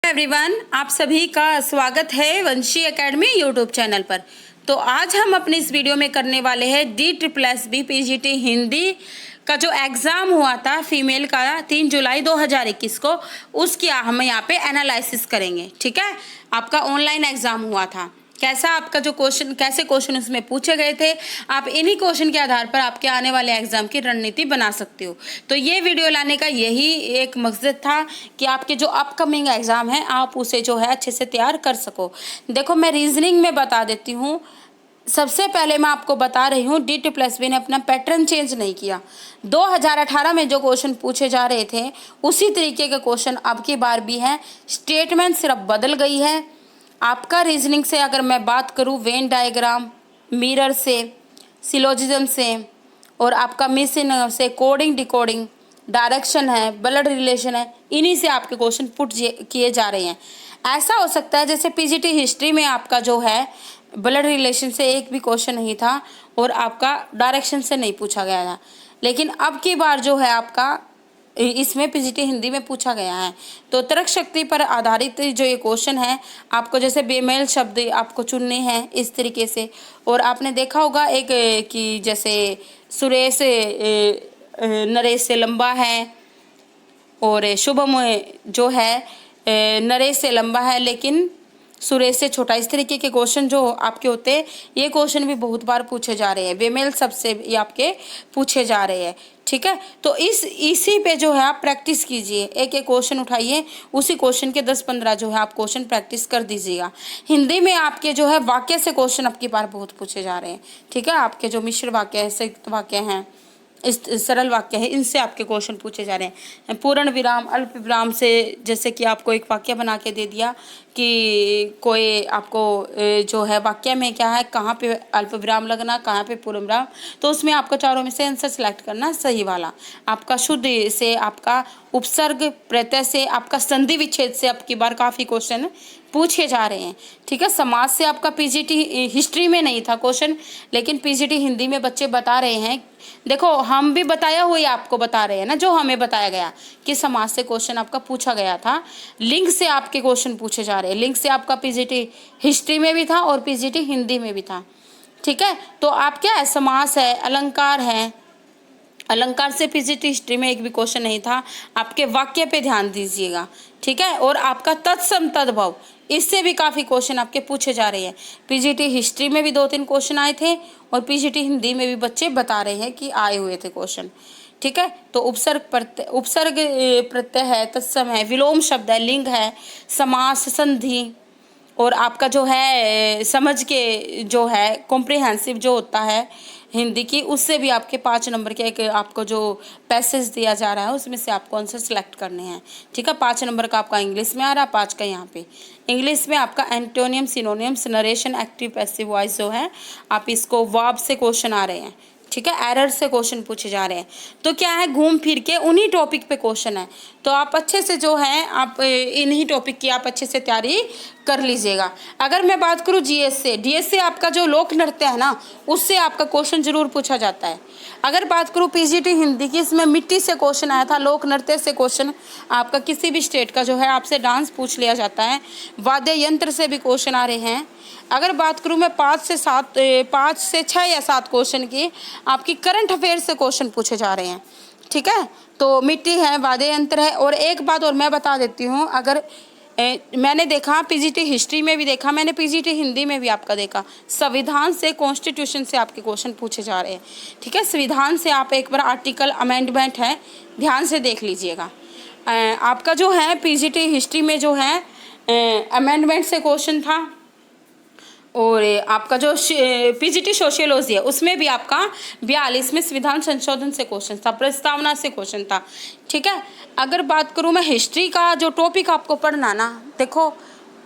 Everyone, आप सभी का स्वागत है वंशी एकेडमी यूट्यूब चैनल पर। तो आज हम अपनी इस वीडियो में करने वाले हैं DSSB PGT हिंदी का जो एग्ज़ाम हुआ था फीमेल का 3 जुलाई 2021 को, उसकी हम यहाँ पे एनालिसिस करेंगे। ठीक है, आपका ऑनलाइन एग्ज़ाम हुआ था, कैसा आपका जो कैसे क्वेश्चन उसमें पूछे गए थे, आप इन्हीं क्वेश्चन के आधार पर आपके आने वाले एग्जाम की रणनीति बना सकते हो। तो ये वीडियो लाने का यही एक मकसद था कि आपके जो अपकमिंग एग्जाम है आप उसे जो है अच्छे से तैयार कर सको। देखो, मैं रीजनिंग में बता देती हूँ। सबसे पहले मैं आपको बता रही हूँ, DSSB ने अपना पैटर्न चेंज नहीं किया। 2018 में जो क्वेश्चन पूछे जा रहे थे उसी तरीके के क्वेश्चन अब की बार भी हैं, स्टेटमेंट सिर्फ बदल गई है। आपका रीजनिंग से अगर मैं बात करूं, वेन डायग्राम, मिरर से, सिलोजिज्म से और आपका मिसिंग से, कोडिंग डिकोडिंग, डायरेक्शन है, ब्लड रिलेशन है, इन्हीं से आपके क्वेश्चन पुट किए जा रहे हैं। ऐसा हो सकता है जैसे PGT हिस्ट्री में आपका जो है ब्लड रिलेशन से एक भी क्वेश्चन नहीं था और आपका डायरेक्शन से नहीं पूछा गया था, लेकिन अब की बार जो है आपका इसमें PGT हिंदी में पूछा गया है। तो तर्क शक्ति पर आधारित जो ये क्वेश्चन है, आपको जैसे बेमेल शब्द आपको चुनने हैं इस तरीके से। और आपने देखा होगा एक कि जैसे सुरेश नरेश से लंबा है और शुभम जो है नरेश से लंबा है लेकिन सुरेश से छोटा, इस तरीके के क्वेश्चन जो आपके होते हैं, ये क्वेश्चन भी बहुत बार पूछे जा रहे हैं। बेमेल शब्द से ये आपके पूछे जा रहे हैं। ठीक है, तो इसी पे जो है आप प्रैक्टिस कीजिए, एक एक क्वेश्चन उठाइए, उसी क्वेश्चन के 10-15 जो है आप क्वेश्चन प्रैक्टिस कर दीजिएगा। हिंदी में आपके जो है वाक्य से क्वेश्चन अब की बार बहुत पूछे जा रहे हैं। ठीक है, आपके जो मिश्र वाक्य है, संयुक्त वाक्य हैं, इस सरल वाक्य है, इनसे आपके क्वेश्चन पूछे जा रहे हैं। पूर्ण विराम, अल्प विराम से, जैसे कि आपको एक वाक्य बना के दे दिया कि कोई आपको जो है वाक्य में क्या है, कहाँ पे अल्प विराम लगना, कहाँ पे पूर्ण विराम, तो उसमें आपको चारों में से आंसर सेलेक्ट करना सही वाला। आपका शुद्ध से, आपका उपसर्ग प्रत्यय से, आपका संधि विच्छेद से अब की बार काफ़ी क्वेश्चन पूछे जा रहे हैं। ठीक है, समाज से आपका PGT हिस्ट्री में नहीं था क्वेश्चन, लेकिन PGT हिंदी में बच्चे बता रहे हैं। देखो, हम भी बताया हुआ आपको बता रहे हैं ना, जो हमें बताया गया कि समाज से क्वेश्चन आपका पूछा गया था। लिंग से आपके क्वेश्चन पूछे जा रहे हैं, लिंग से आपका PGT हिस्ट्री में भी था और PGT हिंदी में भी था। ठीक है, तो आप क्या है, समास है, अलंकार है, अलंकार से PGT हिस्ट्री में एक भी क्वेश्चन नहीं था। आपके वाक्य पे ध्यान दीजिएगा। ठीक है, और आपका तत्सम तद्भव, इससे भी काफ़ी क्वेश्चन आपके पूछे जा रहे हैं। PGT हिस्ट्री में भी 2-3 क्वेश्चन आए थे और PGT हिंदी में भी बच्चे बता रहे हैं कि आए हुए थे क्वेश्चन। ठीक है, तो उपसर्ग प्रत्यय है, तत्सम है, विलोम शब्द है, लिंग है, समास, संधि, और आपका जो है समझ के जो है कॉम्प्रिहेंसिव जो होता है हिंदी की, उससे भी आपके 5 नंबर के एक आपको जो पैसेज दिया जा रहा है उसमें से आपको आंसर सेलेक्ट करने हैं। ठीक है, 5 नंबर का आपका इंग्लिश में आ रहा है, 5 का यहाँ पे इंग्लिश में आपका antonym, synonyms, narration, active passive voice जो है, आप इसको वर्ब से क्वेश्चन आ रहे हैं। ठीक है, एरर से क्वेश्चन पूछे जा रहे हैं। तो क्या है, घूम फिर के उन्हीं टॉपिक पे क्वेश्चन है, तो आप अच्छे से जो है आप इन्हीं टॉपिक की आप अच्छे से तैयारी कर लीजिएगा। अगर मैं बात करूँ GS से, DS से आपका जो लोक नृत्य है ना, उससे आपका क्वेश्चन जरूर पूछा जाता है। अगर बात करूँ PGT हिंदी की, इसमें मिट्टी से क्वेश्चन आया था, लोक नृत्य से क्वेश्चन आपका किसी भी स्टेट का जो है आपसे डांस पूछ लिया जाता है, वाद्य यंत्र से भी क्वेश्चन आ रहे हैं। अगर बात करूँ मैं 5 से 6 या 7 क्वेश्चन की, आपकी करंट अफेयर से क्वेश्चन पूछे जा रहे हैं। ठीक है, तो मिट्टी है, वाद्य यंत्र है। और एक बात और मैं बता देती हूँ, अगर मैंने देखा PGT हिस्ट्री में भी देखा, मैंने PGT हिंदी में भी आपका देखा, संविधान से, कॉन्स्टिट्यूशन से आपके क्वेश्चन पूछे जा रहे हैं। ठीक है, संविधान से आप एक बार आर्टिकल अमेंडमेंट है, ध्यान से देख लीजिएगा। आपका जो है PGT हिस्ट्री में जो है अमेंडमेंट से क्वेश्चन था, और आपका जो PGT सोशियोलॉजी है उसमें भी आपका 42 में संविधान संशोधन से क्वेश्चन था, प्रस्तावना से क्वेश्चन था। ठीक है, अगर बात करूँ मैं हिस्ट्री का जो टॉपिक आपको पढ़ना ना, देखो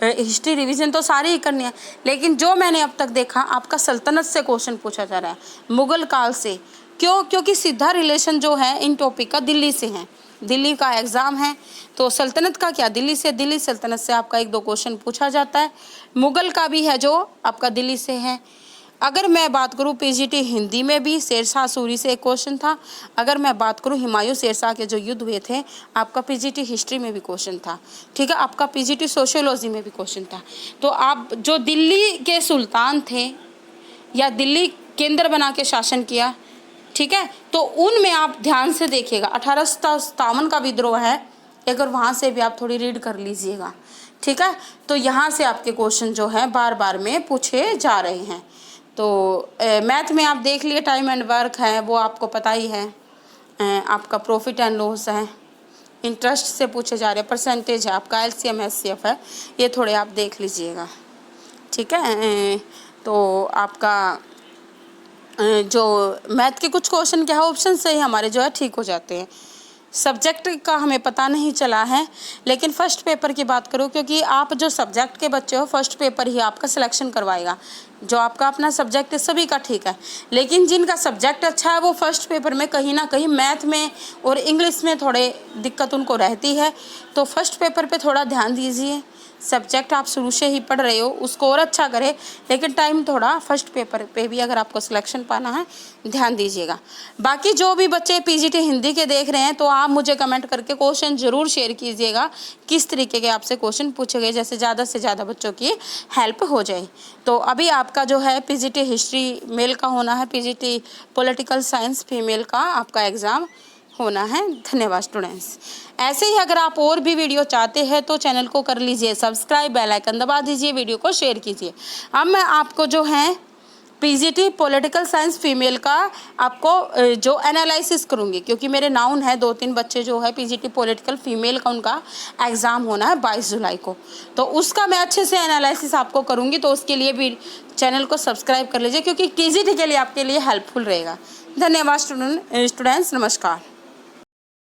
हिस्ट्री रिवीजन तो सारी ही करनी है, लेकिन जो मैंने अब तक देखा आपका सल्तनत से क्वेश्चन पूछा जा रहा है, मुगल काल से। क्यों? क्योंकि सीधा रिलेशन जो है इन टॉपिक का दिल्ली से है, दिल्ली का एग्ज़ाम है, तो सल्तनत का क्या, दिल्ली से, दिल्ली सल्तनत से आपका 1-2 क्वेश्चन पूछा जाता है। मुगल का भी है जो आपका दिल्ली से है। अगर मैं बात करूँ पीजीटी हिंदी में भी शेरशाह सूरी से एक क्वेश्चन था। अगर मैं बात करूँ हुमायूं शेरशाह के जो युद्ध हुए थे, आपका पीजीटी हिस्ट्री में भी क्वेश्चन था। ठीक है, आपका पीजीटी सोशियोलॉजी में भी क्वेश्चन था। तो आप जो दिल्ली के सुल्तान थे या दिल्ली केंद्र बना के शासन किया, ठीक है, तो उनमें आप ध्यान से देखिएगा। 1857 का विद्रोह है, अगर वहाँ से भी आप थोड़ी रीड कर लीजिएगा। ठीक है, तो यहाँ से आपके क्वेश्चन जो है बार बार में पूछे जा रहे हैं। तो मैथ में आप देख लिए टाइम एंड वर्क है, वो आपको पता ही है। आपका प्रॉफिट एंड लॉस है, इंटरेस्ट से पूछे जा रहे हैं, परसेंटेज है, आपका एलसीएम एचसीएफ है, ये थोड़े आप देख लीजिएगा। ठीक है, तो आपका जो मैथ के कुछ क्वेश्चन क्या है, ऑप्शन से ही हमारे जो है ठीक हो जाते हैं। सब्जेक्ट का हमें पता नहीं चला है, लेकिन फ़र्स्ट पेपर की बात करूँ, क्योंकि आप जो सब्जेक्ट के बच्चे हो फ़र्स्ट पेपर ही आपका सिलेक्शन करवाएगा। जो आपका अपना सब्जेक्ट है सभी का ठीक है, लेकिन जिनका सब्जेक्ट अच्छा है वो फर्स्ट पेपर में कहीं ना कहीं मैथ में और इंग्लिश में थोड़े दिक्कत उनको रहती है। तो फर्स्ट पेपर पे थोड़ा ध्यान दीजिए। सब्जेक्ट आप शुरू से ही पढ़ रहे हो उसको और अच्छा करें, लेकिन टाइम थोड़ा फर्स्ट पेपर पे भी अगर आपको सिलेक्शन पाना है ध्यान दीजिएगा। बाकी जो भी बच्चे पीजीटी हिंदी के देख रहे हैं, तो आप मुझे कमेंट करके क्वेश्चन ज़रूर शेयर कीजिएगा, किस तरीके के आपसे क्वेश्चन पूछे गए, जैसे ज़्यादा से ज़्यादा बच्चों की हेल्प हो जाए। तो अभी आपका जो है पीजीटी हिस्ट्री मेल का होना है, पीजीटी पॉलिटिकल साइंस फीमेल का आपका एग्ज़ाम होना है। धन्यवाद स्टूडेंट्स। ऐसे ही अगर आप और भी वीडियो चाहते हैं तो चैनल को कर लीजिए सब्सक्राइब, बेल आइकन दबा दीजिए, वीडियो को शेयर कीजिए। अब मैं आपको जो है पीजीटी पॉलिटिकल साइंस फीमेल का आपको जो एनालिसिस करूंगी, क्योंकि मेरे नाउन है 2-3 बच्चे जो है पीजीटी पॉलिटिकल फीमेल का उनका एग्ज़ाम होना है 22 जुलाई को, तो उसका मैं अच्छे से एनालिसिस आपको करूंगी। तो उसके लिए भी चैनल को सब्सक्राइब कर लीजिए, क्योंकि पीजीटी के लिए आपके लिए हेल्पफुल रहेगा। धन्यवाद स्टूडेंट्स, नमस्कार।